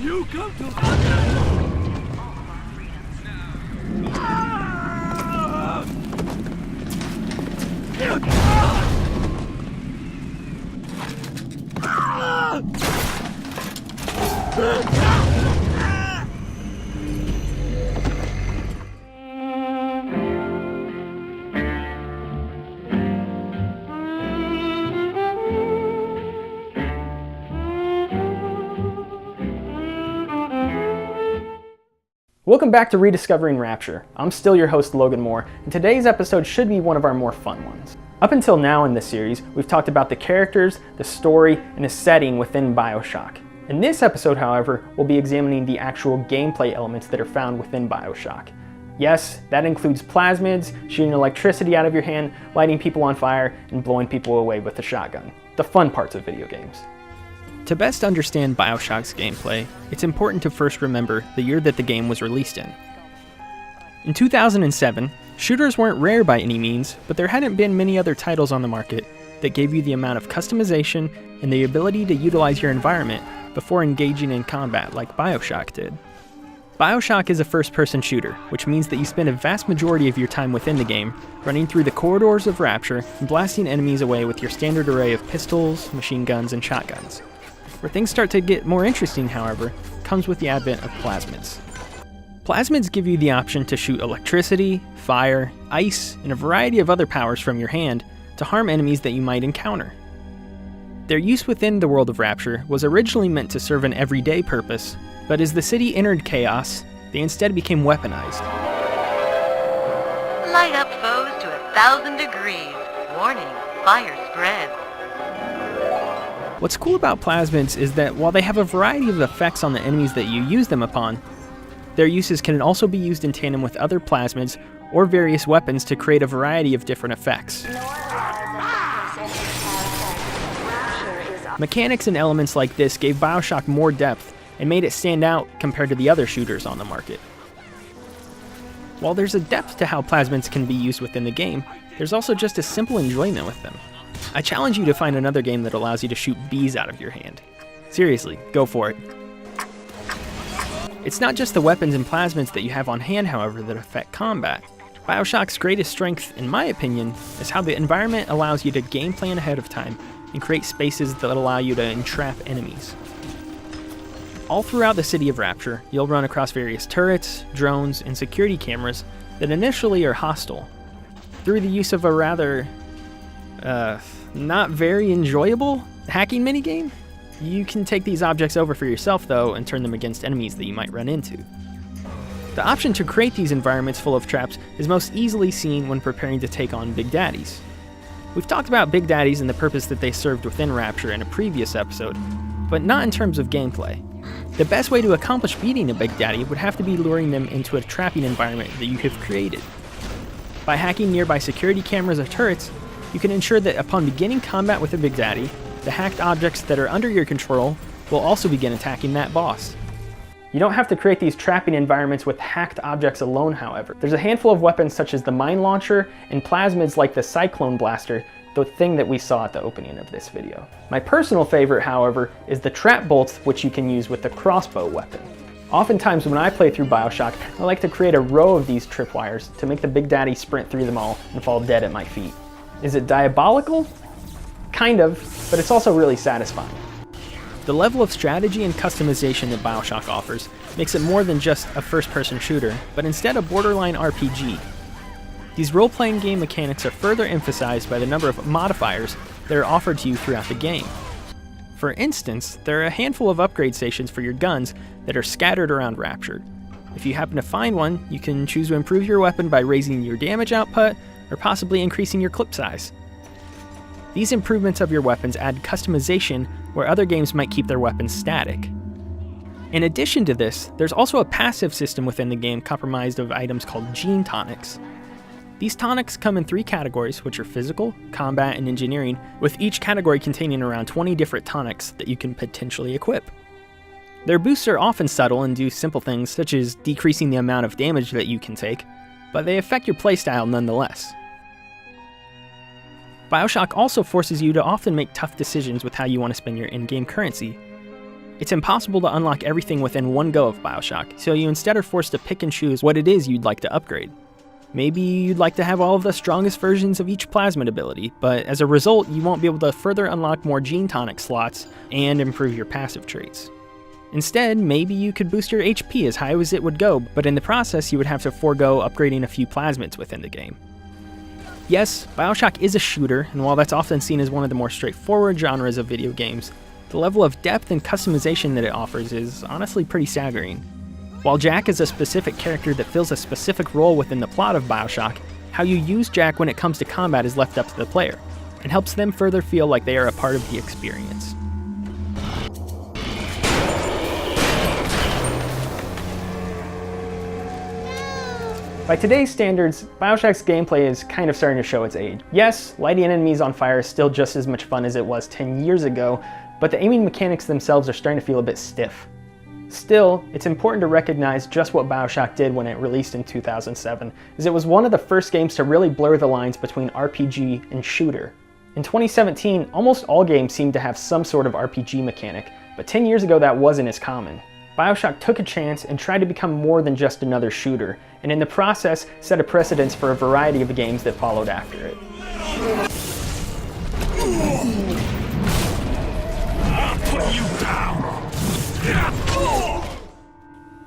You come to Welcome back to Rediscovering Rapture. I'm still your host, Logan Moore, and today's episode should be one of our more fun ones. Up until now in this series, we've talked about the characters, the story, and the setting within Bioshock. In this episode, however, we'll be examining the actual gameplay elements that are found within Bioshock. Yes, that includes plasmids, shooting electricity out of your hand, lighting people on fire, and blowing people away with a shotgun. The fun parts of video games. To best understand Bioshock's gameplay, it's important to first remember the year that the game was released in. In 2007, shooters weren't rare by any means, but there hadn't been many other titles on the market that gave you the amount of customization and the ability to utilize your environment before engaging in combat like Bioshock did. Bioshock is a first-person shooter, which means that you spend a vast majority of your time within the game, running through the corridors of Rapture and blasting enemies away with your standard array of pistols, machine guns, and shotguns. Where things start to get more interesting, however, comes with the advent of plasmids. Plasmids give you the option to shoot electricity, fire, ice, and a variety of other powers from your hand to harm enemies that you might encounter. Their use within the world of Rapture was originally meant to serve an everyday purpose, but as the city entered chaos, they instead became weaponized. Light up foes to 1,000 degrees. Warning, fire spreads. What's cool about plasmids is that while they have a variety of effects on the enemies that you use them upon, their uses can also be used in tandem with other plasmids or various weapons to create a variety of different effects. Mechanics and elements like this gave Bioshock more depth and made it stand out compared to the other shooters on the market. While there's a depth to how plasmids can be used within the game, there's also just a simple enjoyment with them. I challenge you to find another game that allows you to shoot bees out of your hand. Seriously, go for it. It's not just the weapons and plasmids that you have on hand, however, that affect combat. Bioshock's greatest strength, in my opinion, is how the environment allows you to game plan ahead of time and create spaces that allow you to entrap enemies. All throughout the city of Rapture, you'll run across various turrets, drones, and security cameras that initially are hostile. Through the use of a rather not very enjoyable hacking minigame, you can take these objects over for yourself though and turn them against enemies that you might run into. The option to create these environments full of traps is most easily seen when preparing to take on Big Daddies. We've talked about Big Daddies and the purpose that they served within Rapture in a previous episode, but not in terms of gameplay. The best way to accomplish beating a Big Daddy would have to be luring them into a trapping environment that you have created. By hacking nearby security cameras or turrets, you can ensure that upon beginning combat with a Big Daddy, the hacked objects that are under your control will also begin attacking that boss. You don't have to create these trapping environments with hacked objects alone, however. There's a handful of weapons such as the mine launcher and plasmids like the cyclone blaster, the thing that we saw at the opening of this video. My personal favorite, however, is the trap bolts, which you can use with the crossbow weapon. Oftentimes when I play through Bioshock, I like to create a row of these tripwires to make the Big Daddy sprint through them all and fall dead at my feet. Is it diabolical? Kind of, but it's also really satisfying. The level of strategy and customization that Bioshock offers makes it more than just a first-person shooter, but instead a borderline RPG. These role-playing game mechanics are further emphasized by the number of modifiers that are offered to you throughout the game. For instance, there are a handful of upgrade stations for your guns that are scattered around Rapture. If you happen to find one, you can choose to improve your weapon by raising your damage output or possibly increasing your clip size. These improvements of your weapons add customization where other games might keep their weapons static. In addition to this, there's also a passive system within the game comprised of items called gene tonics. These tonics come in 3 categories, which are physical, combat, and engineering, with each category containing around 20 different tonics that you can potentially equip. Their boosts are often subtle and do simple things such as decreasing the amount of damage that you can take, but they affect your playstyle nonetheless. Bioshock also forces you to often make tough decisions with how you want to spend your in-game currency. It's impossible to unlock everything within one go of Bioshock, so you instead are forced to pick and choose what it is you'd like to upgrade. Maybe you'd like to have all of the strongest versions of each plasmid ability, but as a result, you won't be able to further unlock more gene tonic slots and improve your passive traits. Instead, maybe you could boost your HP as high as it would go, but in the process you would have to forego upgrading a few plasmids within the game. Yes, Bioshock is a shooter, and while that's often seen as one of the more straightforward genres of video games, the level of depth and customization that it offers is honestly pretty staggering. While Jack is a specific character that fills a specific role within the plot of Bioshock, how you use Jack when it comes to combat is left up to the player, and helps them further feel like they are a part of the experience. By today's standards, Bioshock's gameplay is kind of starting to show its age. Yes, lighting enemies on fire is still just as much fun as it was 10 years ago, but the aiming mechanics themselves are starting to feel a bit stiff. Still, it's important to recognize just what Bioshock did when it released in 2007, as it was one of the first games to really blur the lines between RPG and shooter. In 2017, almost all games seemed to have some sort of RPG mechanic, but 10 years ago that wasn't as common. Bioshock took a chance and tried to become more than just another shooter, and in the process set a precedence for a variety of games that followed after it.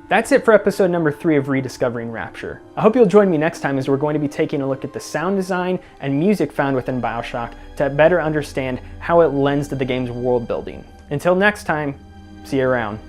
That's it for episode number 3 of Rediscovering Rapture. I hope you'll join me next time as we're going to be taking a look at the sound design and music found within Bioshock to better understand how it lends to the game's world building. Until next time, see you around.